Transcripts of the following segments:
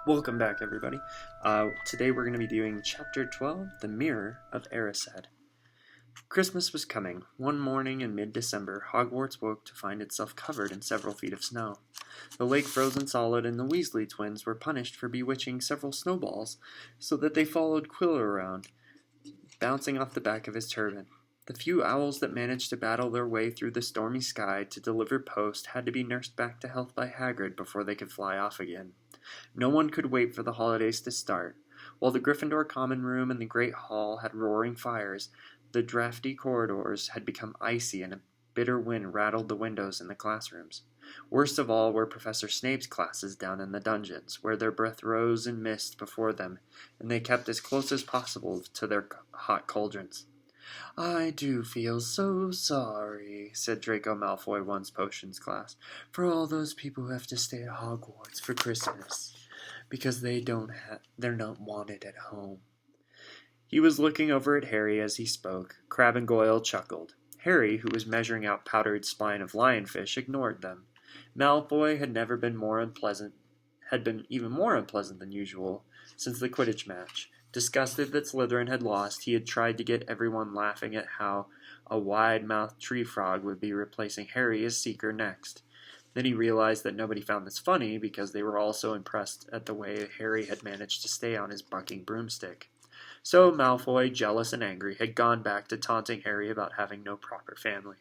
Welcome back, everybody. Today we're going to be doing Chapter 12, The Mirror of Erised. Christmas was coming. One morning in mid-December, Hogwarts woke to find itself covered in several feet of snow. The lake frozen solid, and the Weasley twins were punished for bewitching several snowballs so that they followed Quill around, bouncing off the back of his turban. The few owls that managed to battle their way through the stormy sky to deliver post had to be nursed back to health by Hagrid before they could fly off again. No one could wait for the holidays to start. While the Gryffindor common room and the Great Hall had roaring fires, the drafty corridors had become icy and a bitter wind rattled the windows in the classrooms. Worst of all were Professor Snape's classes down in the dungeons, where their breath rose in mist before them, and they kept as close as possible to their hot cauldrons. "I do feel so sorry," said Draco Malfoy once potions class, "for all those people who have to stay at Hogwarts for Christmas, because they're not wanted at home." He was looking over at Harry as he spoke. Crabbe and Goyle chuckled. Harry, who was measuring out powdered spine of lionfish, ignored them. Malfoy had been even more unpleasant than usual since the Quidditch match. Disgusted that Slytherin had lost, he had tried to get everyone laughing at how a wide-mouthed tree frog would be replacing Harry as Seeker next. Then he realized that nobody found this funny because they were all so impressed at the way Harry had managed to stay on his bucking broomstick. So Malfoy, jealous and angry, had gone back to taunting Harry about having no proper family.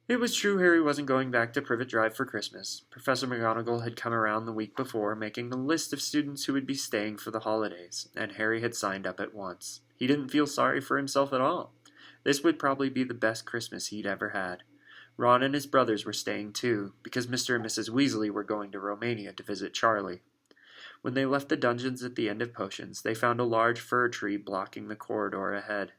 It was true Harry wasn't going back to Privet Drive for Christmas. Professor McGonagall had come around the week before, making the list of students who would be staying for the holidays, and Harry had signed up at once. He didn't feel sorry for himself at all. This would probably be the best Christmas he'd ever had. Ron and his brothers were staying too, because Mr. and Mrs. Weasley were going to Romania to visit Charlie. When they left the dungeons at the end of potions, they found a large fir tree blocking the corridor ahead.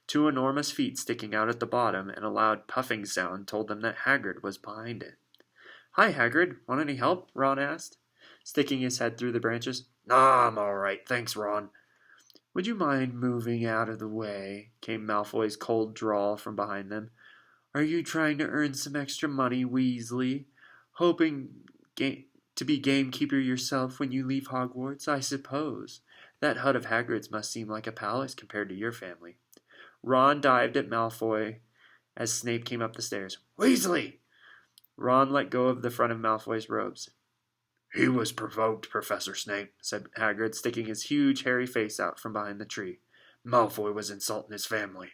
Two enormous feet sticking out at the bottom, and a loud puffing sound told them that Hagrid was behind it. "Hi, Hagrid. Want any help?" Ron asked, sticking his head through the branches. "Nah, I'm all right. Thanks, Ron." "Would you mind moving out of the way?" came Malfoy's cold drawl from behind them. "Are you trying to earn some extra money, Weasley? Hoping to be gamekeeper yourself when you leave Hogwarts, I suppose. That hut of Hagrid's must seem like a palace compared to your family." Ron dived at Malfoy as Snape came up the stairs. "Weasley!" Ron let go of the front of Malfoy's robes. "He was provoked, Professor Snape," said Hagrid, sticking his huge, hairy face out from behind the tree. "Malfoy was insulting his family."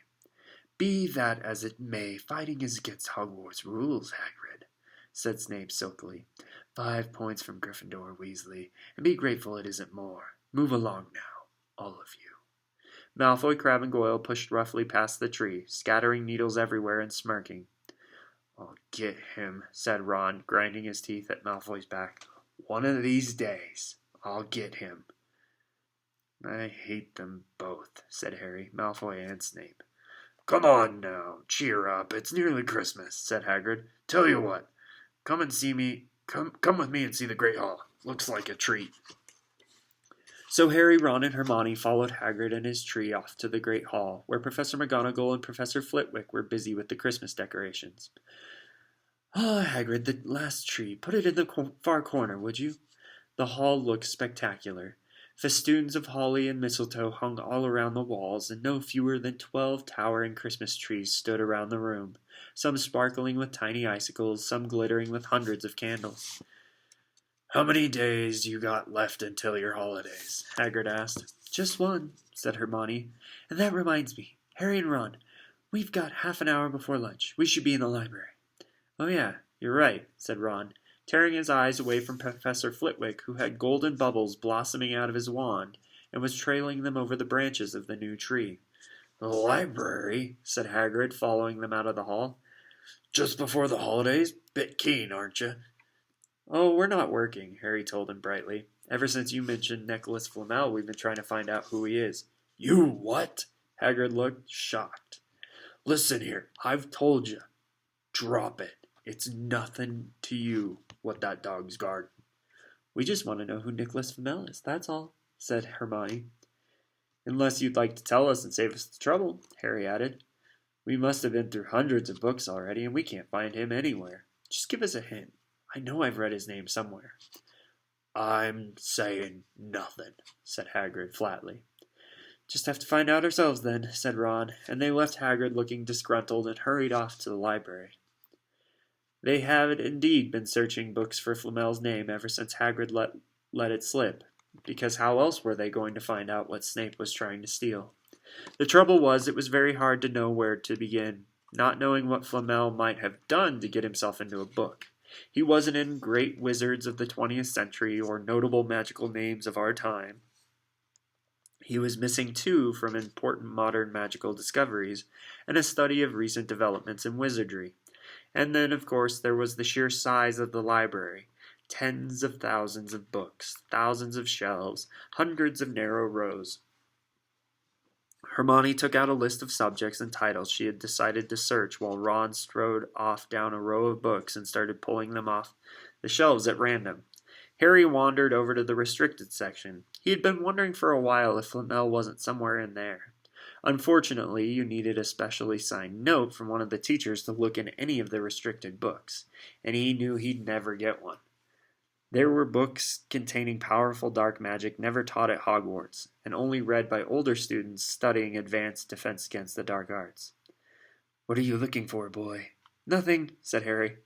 "Be that as it may, fighting is against Hogwarts rules, Hagrid," said Snape silkily. 5 points from Gryffindor, Weasley, and be grateful it isn't more. Move along now, all of you." Malfoy, Crabbe, and Goyle pushed roughly past the tree, scattering needles everywhere and smirking. "I'll get him," said Ron, grinding his teeth at Malfoy's back. "One of these days, I'll get him." "I hate them both," said Harry, Malfoy, and Snape. "Come on now, cheer up. It's nearly Christmas," said Hagrid. "Tell you what, come with me and see the Great Hall. Looks like a treat." So Harry, Ron, and Hermione followed Hagrid and his tree off to the Great Hall, where Professor McGonagall and Professor Flitwick were busy with the Christmas decorations. "Ah, Hagrid, the last tree. Put it in the far corner, would you?" The hall looked spectacular. Festoons of holly and mistletoe hung all around the walls, and no fewer than 12 towering Christmas trees stood around the room, some sparkling with tiny icicles, some glittering with hundreds of candles. "How many days you got left until your holidays?" Hagrid asked. "Just one," said Hermione. "And that reminds me, Harry and Ron, we've got half an hour before lunch. We should be in the library." "Oh yeah, you're right," said Ron, tearing his eyes away from Professor Flitwick, who had golden bubbles blossoming out of his wand, and was trailing them over the branches of the new tree. "The library?" said Hagrid, following them out of the hall. "Just before the holidays? Bit keen, aren't you?" "Oh, we're not working," Harry told him brightly. "Ever since you mentioned Nicholas Flamel, we've been trying to find out who he is." "You what?" Hagrid looked shocked. "Listen here, I've told you. Drop it. It's nothing to you what that dog's guarding." "We just want to know who Nicholas Flamel is, that's all," said Hermione. "Unless you'd like to tell us and save us the trouble," Harry added. "We must have been through hundreds of books already, and we can't find him anywhere. Just give us a hint. I know I've read his name somewhere." I'm saying nothing, said Hagrid flatly. Just have to find out ourselves then, said Ron, and they left Hagrid looking disgruntled and hurried off to the library. They had indeed been searching books for Flamel's name ever since Hagrid let it slip, because how else were they going to find out what Snape was trying to steal? The trouble was, it was very hard to know where to begin, not knowing what Flamel might have done to get himself into a book. He wasn't in great wizards of the 20th century or notable magical names of our time. He was missing, too, from important modern magical discoveries and a study of recent developments in wizardry. And then, of course, there was the sheer size of the library. Tens of thousands of books, thousands of shelves, hundreds of narrow rows. Hermione took out a list of subjects and titles she had decided to search while Ron strode off down a row of books and started pulling them off the shelves at random. Harry wandered over to the restricted section. He had been wondering for a while if Flamel wasn't somewhere in there. Unfortunately, you needed a specially signed note from one of the teachers to look in any of the restricted books, and he knew he'd never get one. There were books containing powerful dark magic never taught at Hogwarts, and only read by older students studying advanced defense against the dark arts. What are you looking for, boy? Nothing, said Harry.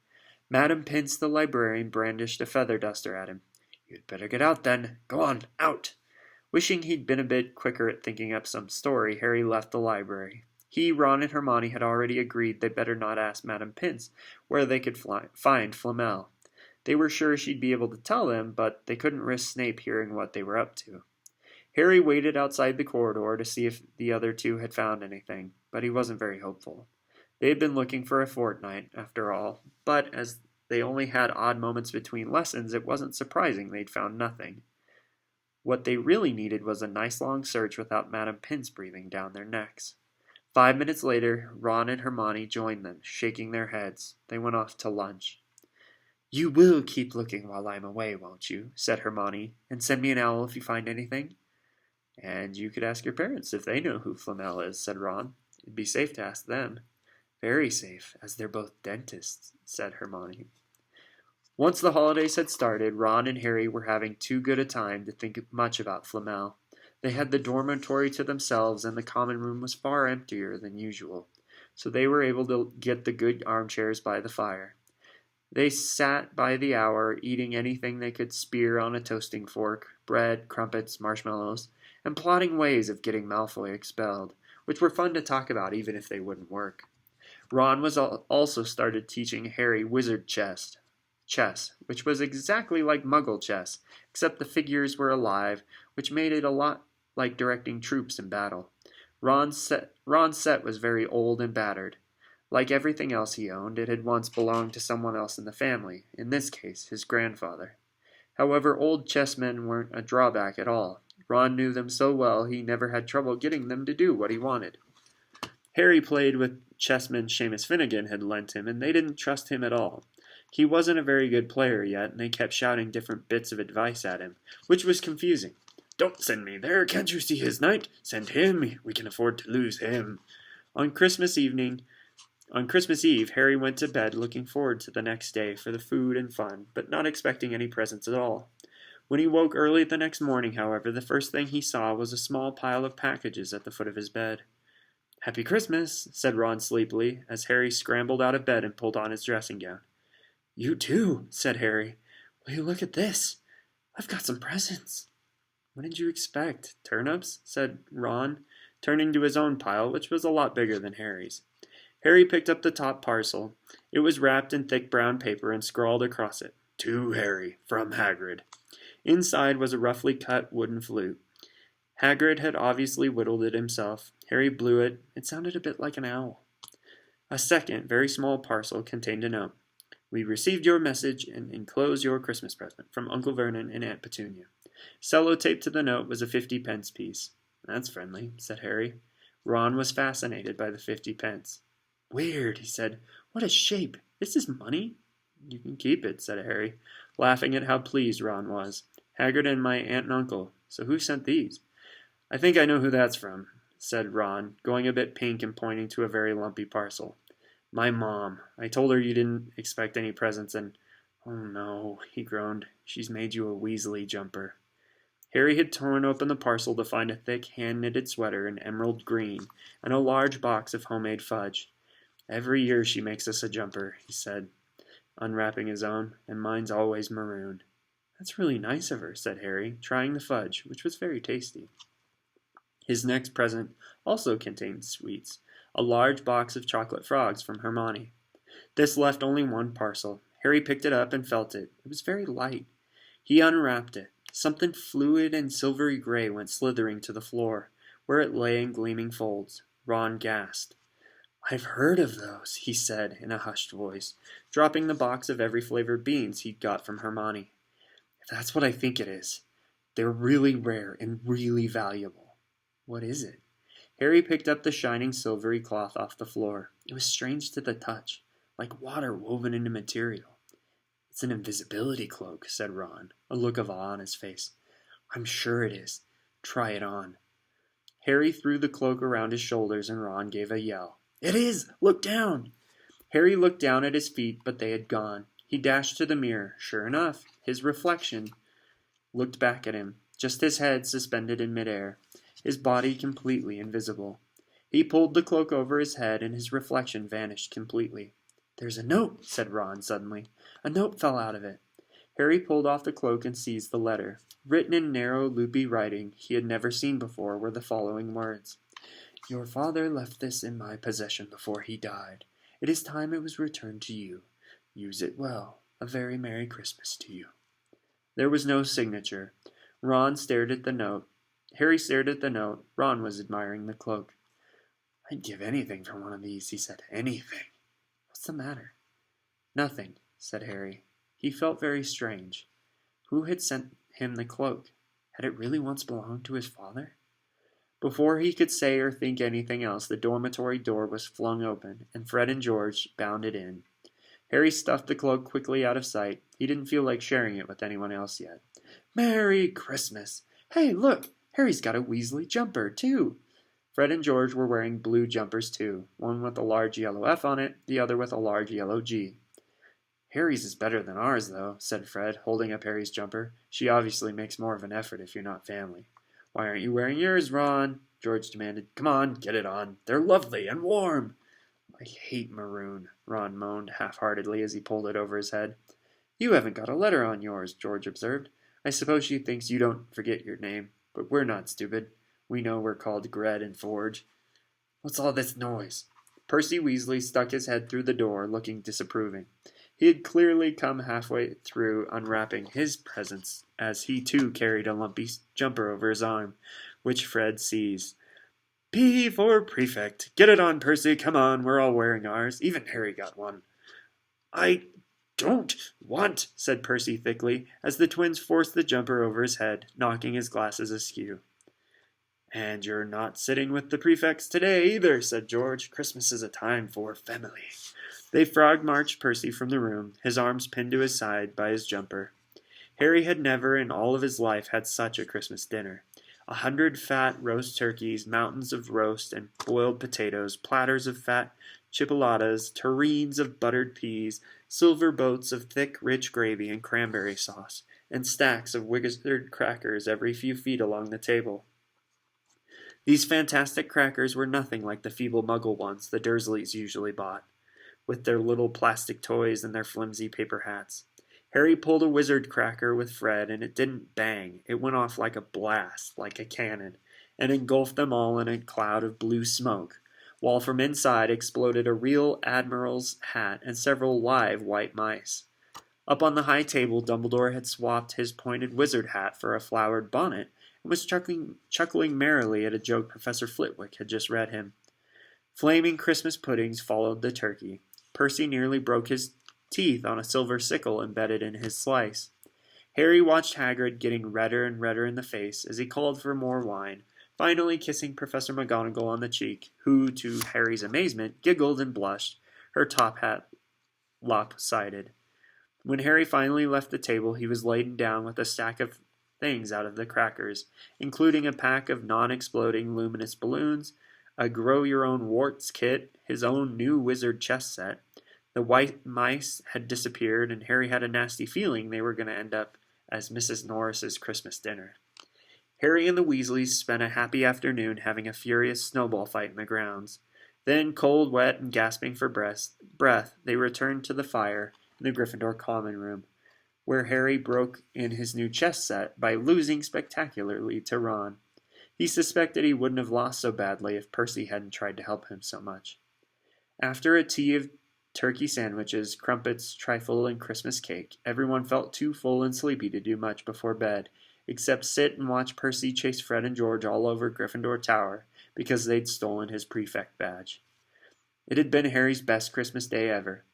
Madam Pince the librarian brandished a feather duster at him. You'd better get out then. Go on, out. Wishing he'd been a bit quicker at thinking up some story, Harry left the library. He, Ron, and Hermione had already agreed they'd better not ask Madam Pince where they could find Flamel. They were sure she'd be able to tell them, but they couldn't risk Snape hearing what they were up to. Harry waited outside the corridor to see if the other two had found anything, but he wasn't very hopeful. They had been looking for a fortnight, after all, but as they only had odd moments between lessons, it wasn't surprising they'd found nothing. What they really needed was a nice long search without Madam Pince breathing down their necks. 5 minutes later, Ron and Hermione joined them, shaking their heads. They went off to lunch. You will keep looking while I'm away, won't you? Said Hermione, and send me an owl if you find anything. And you could ask your parents if they know who Flamel is, said Ron. It'd be safe to ask them. Very safe, as they're both dentists, said Hermione. Once the holidays had started, Ron and Harry were having too good a time to think much about Flamel. They had the dormitory to themselves, and the common room was far emptier than usual, so they were able to get the good armchairs by the fire. They sat by the hour, eating anything they could spear on a toasting fork, bread, crumpets, marshmallows, and plotting ways of getting Malfoy expelled, which were fun to talk about even if they wouldn't work. Ron was also started teaching Harry wizard chess, which was exactly like Muggle chess, except the figures were alive, which made it a lot like directing troops in battle. Ron's set was very old and battered. Like everything else he owned, it had once belonged to someone else in the family, in this case, his grandfather. However, old chessmen weren't a drawback at all. Ron knew them so well he never had trouble getting them to do what he wanted. Harry played with chessmen Seamus Finnegan had lent him, and they didn't trust him at all. He wasn't a very good player yet, and they kept shouting different bits of advice at him, which was confusing. Don't send me there, can't you see his knight? Send him, we can afford to lose him. On Christmas Eve, Harry went to bed looking forward to the next day for the food and fun, but not expecting any presents at all. When he woke early the next morning, however, the first thing he saw was a small pile of packages at the foot of his bed. Happy Christmas, said Ron sleepily, as Harry scrambled out of bed and pulled on his dressing gown. You too, said Harry. Will you look at this? I've got some presents. What did you expect? Turnips? Said Ron, turning to his own pile, which was a lot bigger than Harry's. Harry picked up the top parcel. It was wrapped in thick brown paper and scrawled across it, To Harry, from Hagrid. Inside was a roughly cut wooden flute. Hagrid had obviously whittled it himself. Harry blew it. It sounded a bit like an owl. A second, very small parcel contained a note. We received your message and enclose your Christmas present from Uncle Vernon and Aunt Petunia. Sellotaped to the note was a 50-pence piece. That's friendly, said Harry. Ron was fascinated by the 50 pence. Weird, he said. What a shape. This is money? You can keep it, said Harry, laughing at how pleased Ron was. Hagrid and my aunt and uncle. So who sent these? I think I know who that's from, said Ron, going a bit pink and pointing to a very lumpy parcel. My mom. I told her you didn't expect any presents, and "Oh no," he groaned. "She's made you a Weasley jumper." Harry had torn open the parcel to find a thick hand-knitted sweater in emerald green and a large box of homemade fudge. "Every year she makes us a jumper," he said, unwrapping his own, "and mine's always maroon." "That's really nice of her," said Harry, trying the fudge, which was very tasty. His next present also contained sweets, a large box of chocolate frogs from Hermione. This left only one parcel. Harry picked it up and felt it. It was very light. He unwrapped it. Something fluid and silvery gray went slithering to the floor, where it lay in gleaming folds. Ron gasped. "I've heard of those," he said in a hushed voice, dropping the box of every flavored beans he'd got from Hermione. "If that's what I think it is, they're really rare and really valuable." "What is it?" Harry picked up the shining silvery cloth off the floor. It was strange to the touch, like water woven into material. "It's an invisibility cloak," said Ron, a look of awe on his face. "I'm sure it is. Try it on." Harry threw the cloak around his shoulders and Ron gave a yell. "It is! Look down!" Harry looked down at his feet, but they had gone. He dashed to the mirror. Sure enough, his reflection looked back at him, just his head suspended in midair, his body completely invisible. He pulled the cloak over his head and his reflection vanished completely. "There's a note," said Ron suddenly. "A note fell out of it." Harry pulled off the cloak and seized the letter. Written in narrow, loopy writing he had never seen before were the following words. "Your father left this in my possession before he died. It is time it was returned to you. Use it well. A very Merry Christmas to you." There was no signature. Ron stared at the note. Harry stared at the note. Ron was admiring the cloak. "I'd give anything for one of these," he said. "Anything." "What's the matter?" "Nothing," said Harry. He felt very strange. Who had sent him the cloak? Had it really once belonged to his father? Before he could say or think anything else, the dormitory door was flung open, and Fred and George bounded in. Harry stuffed the cloak quickly out of sight. He didn't feel like sharing it with anyone else yet. "Merry Christmas! Hey, look! Harry's got a Weasley jumper, too!" Fred and George were wearing blue jumpers, too, one with a large yellow F on it, the other with a large yellow G. "Harry's is better than ours, though," said Fred, holding up Harry's jumper. "She obviously makes more of an effort if you're not family." "Why aren't you wearing yours, Ron?" George demanded. "Come on, get it on. They're lovely and warm." "I hate maroon," Ron moaned half-heartedly as he pulled it over his head. "You haven't got a letter on yours," George observed. "I suppose she thinks you don't forget your name, but we're not stupid. We know we're called Gred and Forge." "What's all this noise?" Percy Weasley stuck his head through the door, looking disapproving. He had clearly come halfway through unwrapping his presents, as he too carried a lumpy jumper over his arm, which Fred seized. "P for prefect. Get it on, Percy. Come on, we're all wearing ours. Even Harry got one." "I don't want," said Percy thickly, as the twins forced the jumper over his head, knocking his glasses askew. "And you're not sitting with the prefects today either," said George. "Christmas is a time for family." They frog-marched Percy from the room, his arms pinned to his side by his jumper. Harry had never in all of his life had such a Christmas dinner. 100 fat roast turkeys, mountains of roast and boiled potatoes, platters of fat chipolatas, tureens of buttered peas, silver boats of thick, rich gravy and cranberry sauce, and stacks of wizard crackers every few feet along the table. These fantastic crackers were nothing like the feeble muggle ones the Dursleys usually bought, with their little plastic toys and their flimsy paper hats. Harry pulled a wizard cracker with Fred, and it didn't bang. It went off like a blast, like a cannon, and engulfed them all in a cloud of blue smoke, while from inside exploded a real admiral's hat and several live white mice. Up on the high table, Dumbledore had swapped his pointed wizard hat for a flowered bonnet, and was chuckling merrily at a joke Professor Flitwick had just read him. Flaming Christmas puddings followed the turkey. Percy nearly broke his teeth on a silver sickle embedded in his slice. Harry watched Hagrid getting redder and redder in the face as he called for more wine, finally kissing Professor McGonagall on the cheek, who, to Harry's amazement, giggled and blushed, her top hat lopsided. When Harry finally left the table, he was laden down with a stack of things out of the crackers, including a pack of non-exploding luminous balloons, a grow-your-own warts kit, his own new wizard chess set, The white mice had disappeared, and Harry had a nasty feeling they were going to end up as Mrs. Norris's Christmas dinner. Harry and the Weasleys spent a happy afternoon having a furious snowball fight in the grounds. Then, cold, wet, and gasping for breath, they returned to the fire in the Gryffindor common room, where Harry broke in his new chess set by losing spectacularly to Ron. He suspected he wouldn't have lost so badly if Percy hadn't tried to help him so much. After a tea of turkey sandwiches, crumpets, trifle, and Christmas cake, everyone felt too full and sleepy to do much before bed, except sit and watch Percy chase Fred and George all over Gryffindor Tower because they'd stolen his prefect badge. It had been Harry's best Christmas day ever.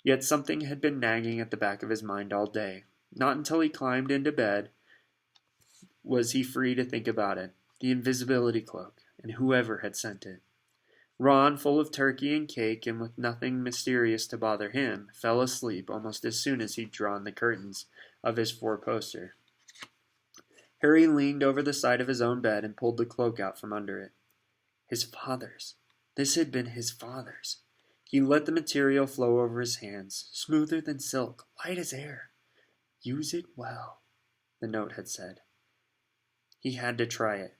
Yet something had been nagging at the back of his mind all day. Not until he climbed into bed was he free to think about it. The invisibility cloak, and whoever had sent it. Ron, full of turkey and cake and with nothing mysterious to bother him, fell asleep almost as soon as he'd drawn the curtains of his four-poster. Harry leaned over the side of his own bed and pulled the cloak out from under it. His father's. This had been his father's. He let the material flow over his hands, smoother than silk, light as air. "Use it well," the note had said. He had to try it.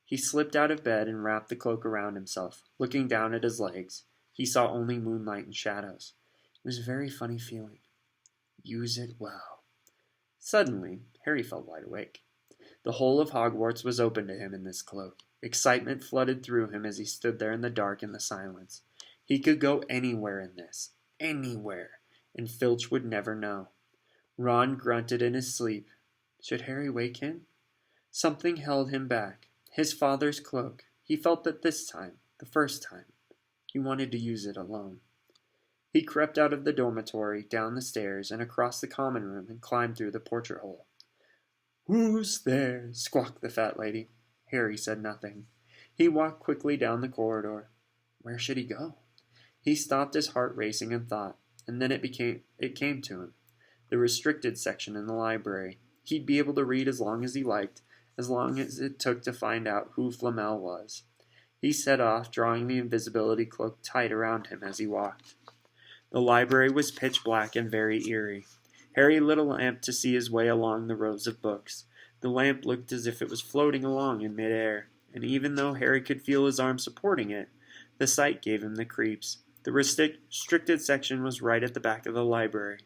He slipped out of bed and wrapped the cloak around himself. Looking down at his legs, he saw only moonlight and shadows. It was a very funny feeling. Use it well. Suddenly, Harry felt wide awake. The whole of Hogwarts was open to him in this cloak. Excitement flooded through him as he stood there in the dark and the silence. He could go anywhere in this. Anywhere. And Filch would never know. Ron grunted in his sleep. Should Harry wake him? Something held him back. His father's cloak. He felt that this time, the first time, he wanted to use it alone. He crept out of the dormitory, down the stairs, and across the common room, and climbed through the portrait hole. "Who's there?" squawked the fat lady. Harry said nothing. He walked quickly down the corridor. Where should he go? He stopped, his heart racing in thought, and then it came to him. The restricted section in the library. He'd be able to read as long as he liked, as long as it took to find out who Flamel was. He set off, drawing the invisibility cloak tight around him as he walked. The library was pitch black and very eerie. Harry lit a lamp to see his way along the rows of books. The lamp looked as if it was floating along in midair, and even though Harry could feel his arm supporting it, the sight gave him the creeps. The restricted section was right at the back of the library.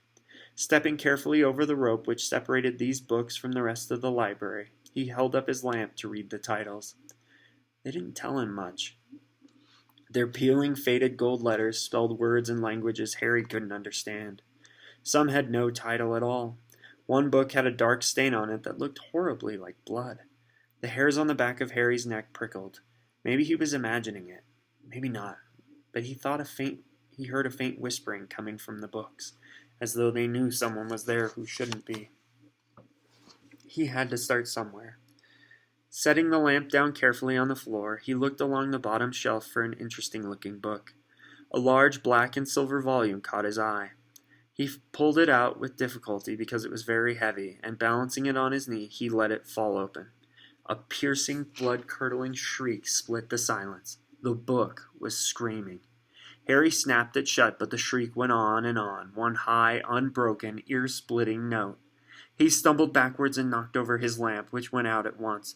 Stepping carefully over the rope which separated these books from the rest of the library, he held up his lamp to read the titles. They didn't tell him much. Their peeling, faded gold letters spelled words and languages Harry couldn't understand. Some had no title at all. One book had a dark stain on it that looked horribly like blood. The hairs on the back of Harry's neck prickled. Maybe he was imagining it. Maybe not. But he heard a faint whispering coming from the books, as though they knew someone was there who shouldn't be. He had to start somewhere. Setting the lamp down carefully on the floor, he looked along the bottom shelf for an interesting-looking book. A large black and silver volume caught his eye. He pulled it out with difficulty because it was very heavy, and balancing it on his knee, he let it fall open. A piercing, blood-curdling shriek split the silence. The book was screaming. Harry snapped it shut, but the shriek went on, one high, unbroken, ear-splitting note. He stumbled backwards and knocked over his lamp, which went out at once.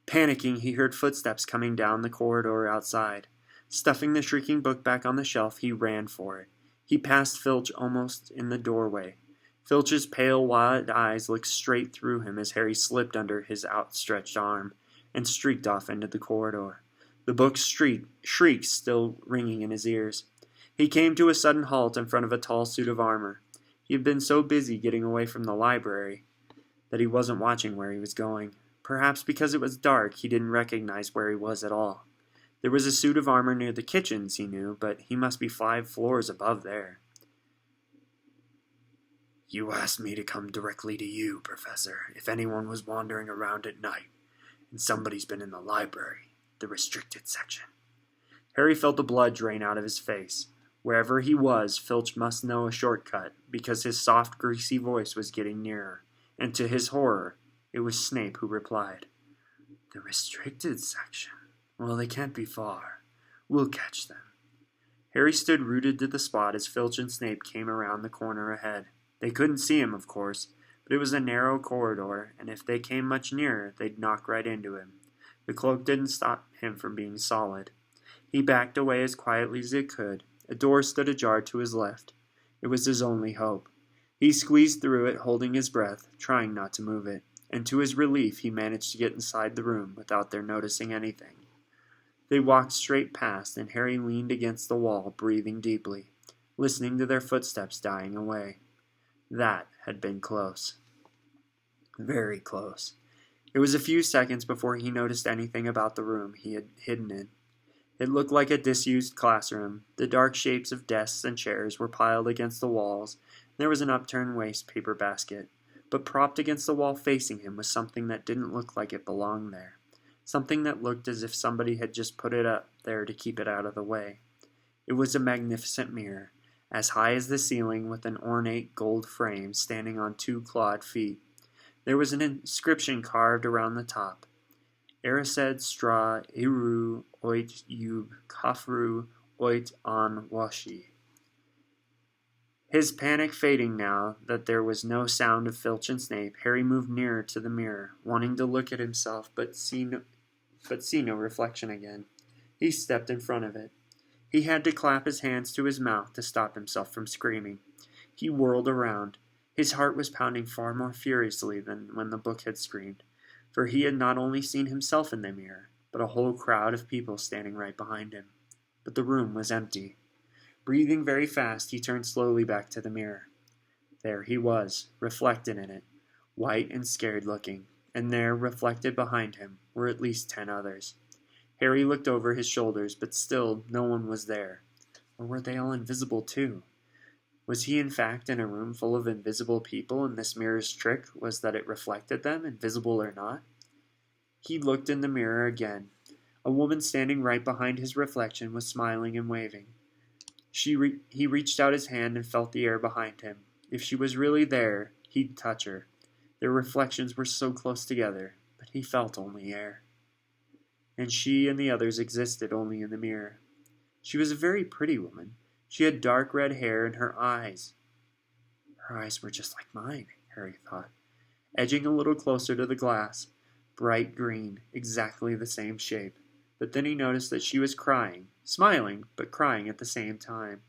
Panicking, he heard footsteps coming down the corridor outside. Stuffing the shrieking book back on the shelf, he ran for it. He passed Filch almost in the doorway. Filch's pale, wide eyes looked straight through him as Harry slipped under his outstretched arm and streaked off into the corridor. The book's shrieks still ringing in his ears. He came to a sudden halt in front of a tall suit of armor. He had been so busy getting away from the library that he wasn't watching where he was going. Perhaps because it was dark, he didn't recognize where he was at all. There was a suit of armor near the kitchens, he knew, but he must be 5 floors above there. "You asked me to come directly to you, Professor, if anyone was wandering around at night, and somebody's been in the library, the restricted section." Harry felt the blood drain out of his face. Wherever he was, Filch must know a shortcut, because his soft, greasy voice was getting nearer, and to his horror, it was Snape who replied. "The restricted section? Well, they can't be far. We'll catch them." Harry stood rooted to the spot as Filch and Snape came around the corner ahead. They couldn't see him, of course, but it was a narrow corridor, and if they came much nearer, they'd knock right into him. The cloak didn't stop him from being solid. He backed away as quietly as he could. A door stood ajar to his left. It was his only hope. He squeezed through it, holding his breath, trying not to move it, and to his relief he managed to get inside the room without their noticing anything. They walked straight past, and Harry leaned against the wall, breathing deeply, listening to their footsteps dying away. That had been close. Very close. It was a few seconds before he noticed anything about the room he had hidden in. It looked like a disused classroom. The dark shapes of desks and chairs were piled against the walls, and there was an upturned waste paper basket. But propped against the wall facing him was something that didn't look like it belonged there. Something that looked as if somebody had just put it up there to keep it out of the way. It was a magnificent mirror, as high as the ceiling, with an ornate gold frame standing on two clawed feet. There was an inscription carved around the top. Erised stra eru oit ub kafru oit an washi. His panic fading now that there was no sound of Filch and Snape, Harry moved nearer to the mirror, wanting to look at himself but see no reflection again. He stepped in front of it. He had to clap his hands to his mouth to stop himself from screaming. He whirled around. His heart was pounding far more furiously than when the book had screamed, for he had not only seen himself in the mirror, but a whole crowd of people standing right behind him. But the room was empty. Breathing very fast, he turned slowly back to the mirror. There he was, reflected in it, white and scared looking, and there, reflected behind him, were at least 10 others. Harry looked over his shoulders, but still no one was there. Or were they all invisible too? Was he in fact in a room full of invisible people, and this mirror's trick was that it reflected them, invisible or not? He looked in the mirror again. A woman standing right behind his reflection was smiling and waving. He reached out his hand and felt the air behind him. If she was really there, he'd touch her. Their reflections were so close together, but he felt only air. And she and the others existed only in the mirror. She was a very pretty woman. She had dark red hair, and her eyes were just like mine, Harry thought, edging a little closer to the glass. Bright green, exactly the same shape. But then he noticed that she was crying, smiling, but crying at the same time.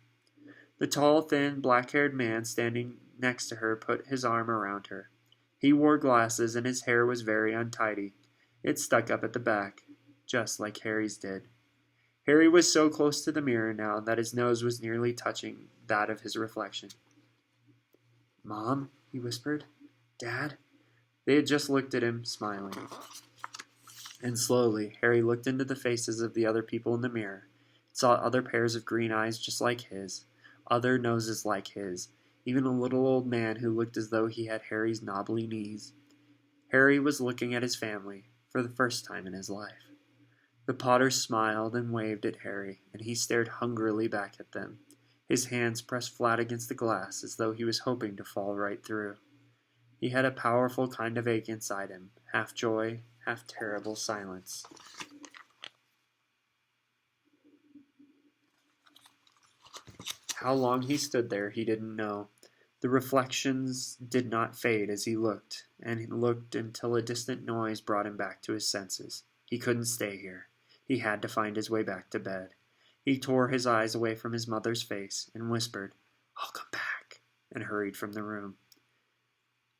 The tall, thin, black-haired man standing next to her put his arm around her. He wore glasses, and his hair was very untidy. It stuck up at the back, just like Harry's did. Harry was so close to the mirror now that his nose was nearly touching that of his reflection. "Mom," he whispered. "Dad?" They had just looked at him, smiling. And slowly, Harry looked into the faces of the other people in the mirror, saw other pairs of green eyes just like his, other noses like his, even a little old man who looked as though he had Harry's knobbly knees. Harry was looking at his family for the first time in his life. The Potters smiled and waved at Harry, and he stared hungrily back at them, his hands pressed flat against the glass as though he was hoping to fall right through. He had a powerful kind of ache inside him, half joy, half terrible silence. How long he stood there, he didn't know. The reflections did not fade as he looked, and he looked until a distant noise brought him back to his senses. He couldn't stay here. He had to find his way back to bed. He tore his eyes away from his mother's face and whispered, "I'll come back," and hurried from the room.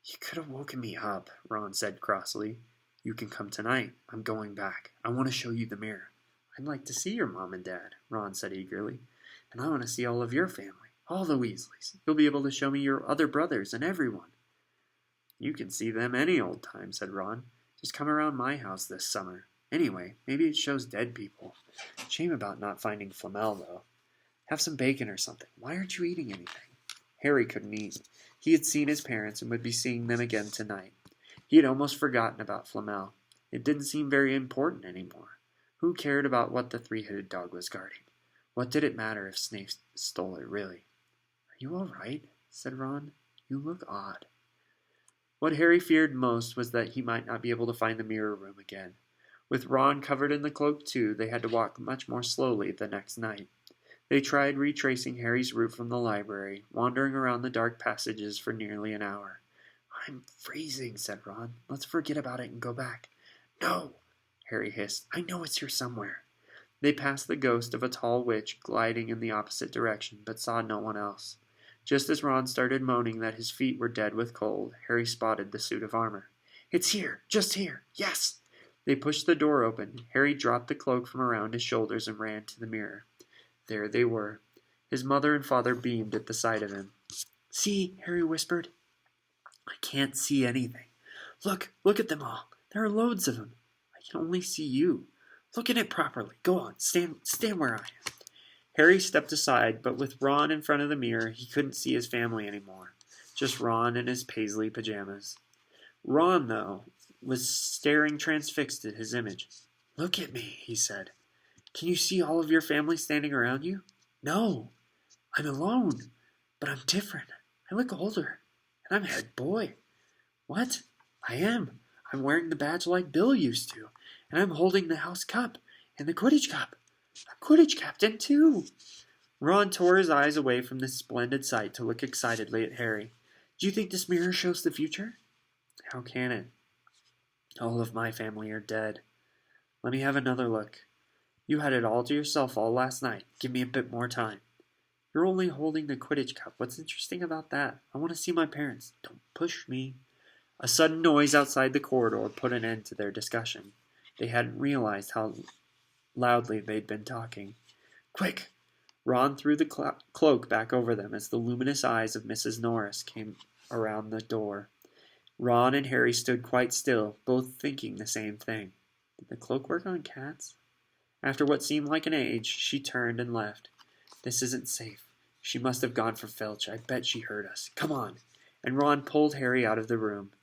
"You could have woken me up," Ron said crossly. "You can come tonight. I'm going back. I want to show you the mirror." "I'd like to see your mom and dad," Ron said eagerly. "And I want to see all of your family, all the Weasleys. You'll be able to show me your other brothers and everyone." "You can see them any old time," said Ron. "Just come around my house this summer. Anyway, maybe it shows dead people. Shame about not finding Flamel, though. Have some bacon or something. Why aren't you eating anything?" Harry couldn't eat. He had seen his parents and would be seeing them again tonight. He had almost forgotten about Flamel. It didn't seem very important anymore. Who cared about what the three-headed dog was guarding? What did it matter if Snape stole it, really? "Are you all right?" said Ron. "You look odd." What Harry feared most was that he might not be able to find the mirror room again. With Ron covered in the cloak too, they had to walk much more slowly the next night. They tried retracing Harry's route from the library, wandering around the dark passages for nearly an hour. "I'm freezing," said Ron. "Let's forget about it and go back." "No!" Harry hissed. "I know it's here somewhere." They passed the ghost of a tall witch gliding in the opposite direction, but saw no one else. Just as Ron started moaning that his feet were dead with cold, Harry spotted the suit of armor. "It's here! Just here! Yes!" They pushed the door open. Harry dropped the cloak from around his shoulders and ran to the mirror. There they were. His mother and father beamed at the sight of him. "See," Harry whispered. "I can't see anything." Look at them all. There are loads of them. I can only see you. Look at it properly. Go on, stand where I am." Harry stepped aside, but with Ron in front of the mirror, he couldn't see his family anymore. Just Ron in his paisley pajamas. Ron, though, was staring transfixed at his image. "Look at me," he said. "Can you see all of your family standing around you?" "No, I'm alone, but I'm different. I look older, and I'm head boy." "What?" "I am. I'm wearing the badge like Bill used to, and I'm holding the house cup and the Quidditch cup. I'm Quidditch captain, too." Ron tore his eyes away from this splendid sight to look excitedly at Harry. "Do you think this mirror shows the future?" "How can it? All of my family are dead. Let me have another look. You had it all to yourself all last night. Give me a bit more time." "You're only holding the Quidditch cup. What's interesting about that? I want to see my parents." "Don't push me." A sudden noise outside the corridor put an end to their discussion. They hadn't realized how loudly they'd been talking. "Quick!" Ron threw the cloak back over them as the luminous eyes of Mrs. Norris came around the door. Ron and Harry stood quite still, both thinking the same thing. Did the cloak work on cats? After what seemed like an age, she turned and left. "This isn't safe. She must have gone for Filch. I bet she heard us. Come on." And Ron pulled Harry out of the room.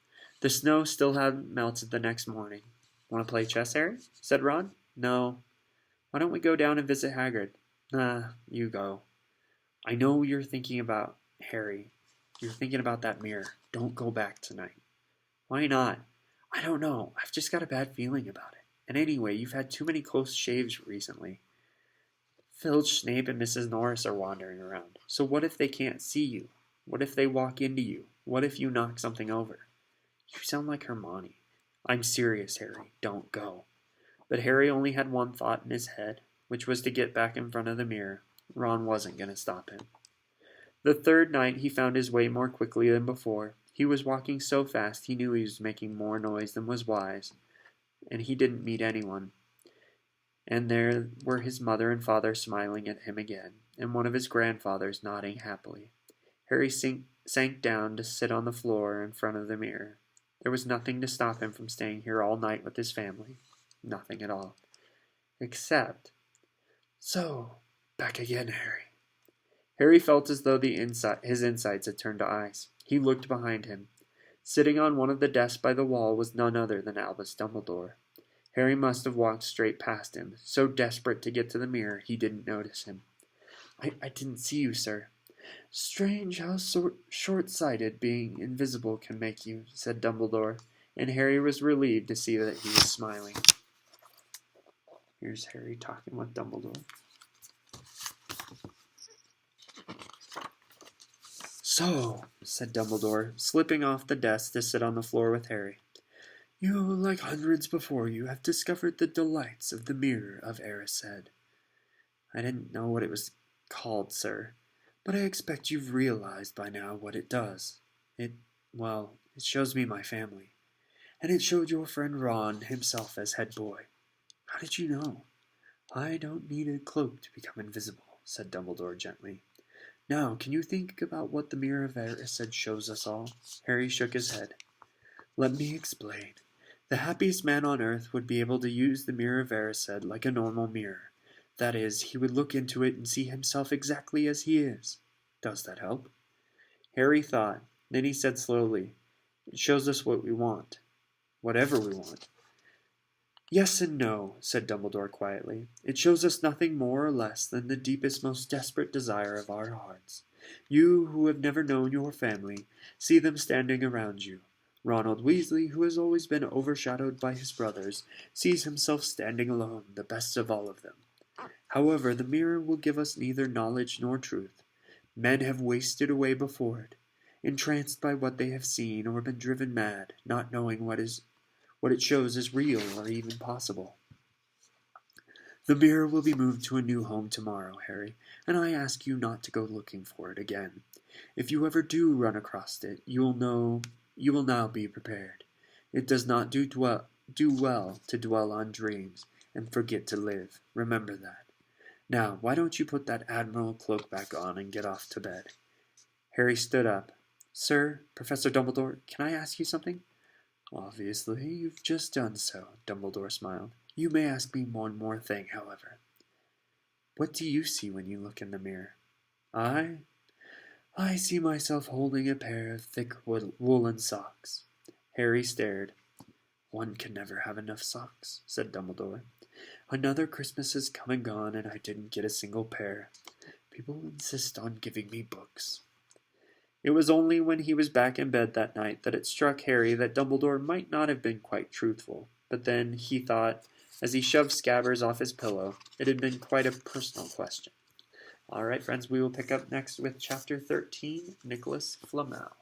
The snow still hadn't melted the next morning. "Want to play chess, Harry?" said Ron. "No." "Why don't we go down and visit Hagrid?" "Nah, you go." "I know you're thinking about Harry. You're thinking about that mirror. Don't go back tonight." "Why not?" "I don't know. I've just got a bad feeling about it. And anyway, you've had too many close shaves recently. Filch, Snape, and Mrs. Norris are wandering around. So what if they can't see you? What if they walk into you? What if you knock something over?" "You sound like Hermione." "I'm serious, Harry. Don't go." But Harry only had one thought in his head, which was to get back in front of the mirror. Ron wasn't going to stop him. The third night he found his way more quickly than before. He was walking so fast he knew he was making more noise than was wise, and he didn't meet anyone. And there were his mother and father smiling at him again, and one of his grandfathers nodding happily. Harry sank down to sit on the floor in front of the mirror. There was nothing to stop him from staying here all night with his family. Nothing at all. Except... "So, back again, Harry." Harry felt as though his insides had turned to ice. He looked behind him. Sitting on one of the desks by the wall was none other than Albus Dumbledore. Harry must have walked straight past him. So desperate to get to the mirror, he didn't notice him. I didn't see you, sir." "Strange how short-sighted being invisible can make you," said Dumbledore, and Harry was relieved to see that he was smiling. Here's Harry talking with Dumbledore. "So," said Dumbledore, slipping off the desk to sit on the floor with Harry, "you, like hundreds before you, have discovered the delights of the Mirror of Erised." "I didn't know what it was called, sir." "But I expect you've realized by now what it does. It shows me my family. And it showed your friend Ron himself as head boy. How did you know?" "I don't need a cloak to become invisible," said Dumbledore gently. "Now, can you think about what the Mirror of Erised shows us all?" Harry shook his head. "Let me explain. The happiest man on earth would be able to use the Mirror of Erised like a normal mirror. That is, he would look into it and see himself exactly as he is. Does that help?" Harry thought. Then he said slowly, "It shows us what we want. Whatever we want." "Yes and no," said Dumbledore quietly. "It shows us nothing more or less than the deepest, most desperate desire of our hearts. You, who have never known your family, see them standing around you. Ronald Weasley, who has always been overshadowed by his brothers, sees himself standing alone, the best of all of them. However, the mirror will give us neither knowledge nor truth. Men have wasted away before it, entranced by what they have seen, or been driven mad, not knowing what it shows is real or even possible. The mirror will be moved to a new home tomorrow, Harry, and I ask you not to go looking for it again. If you ever do run across it, you will now be prepared. It does not do well to dwell on dreams and forget to live. Remember that. Now, why don't you put that admiral cloak back on and get off to bed? Harry stood up. Sir, Professor Dumbledore, can I ask you something? Obviously, you've just done so, Dumbledore smiled. You may ask me one more thing, however. What do you see when you look in the mirror? I see myself holding a pair of thick woolen socks. Harry stared. One can never have enough socks, said Dumbledore. Another Christmas has come and gone, and I didn't get a single pair. People insist on giving me books. It was only when he was back in bed that night that it struck Harry that Dumbledore might not have been quite truthful. But then, he thought, as he shoved Scabbers off his pillow, it had been quite a personal question. All right, friends, we will pick up next with Chapter 13, Nicholas Flamel.